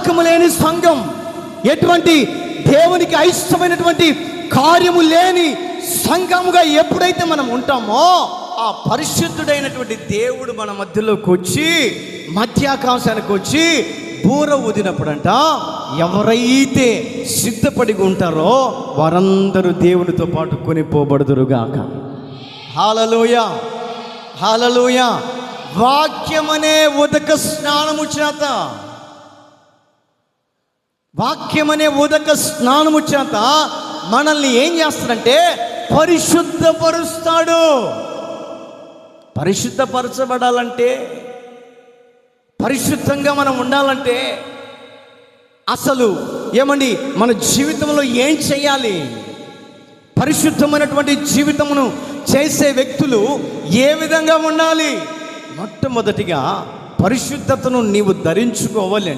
వాక్యము లేని సంఘం, ఎటువంటి దేవునికి అయిష్టమైనటువంటి కార్యము లేని సంఘముగా ఎప్పుడైతే మనం ఉంటామో, ఆ పరిశుద్ధుడైనటువంటి దేవుడు మన మధ్యలోకి వచ్చి, మధ్యాకాశానికి వచ్చి బూర ఊదినప్పుడంట, ఎవరైతే సిద్ధపడి ఉంటారో వారందరూ దేవునితో పాటు కొనిపోబడుదురుగాక. హల్లెలూయా, హల్లెలూయా. వాక్యమనే ఉదక స్నానము చేత, వాక్యమనే ఉదక స్నానము చేత మనల్ని ఏం చేస్తాడంటే పరిశుద్ధపరుస్తాడు. పరిశుద్ధపరచబడాలంటే, పరిశుద్ధంగా మనం ఉండాలంటే అసలు ఏమండి మన జీవితంలో ఏం చేయాలి? పరిశుద్ధమైనటువంటి జీవితమును చేసే వ్యక్తులు ఏ విధంగా ఉండాలి? మొట్టమొదటిగా పరిశుద్ధతను నీవు ధరించుకోవాలి.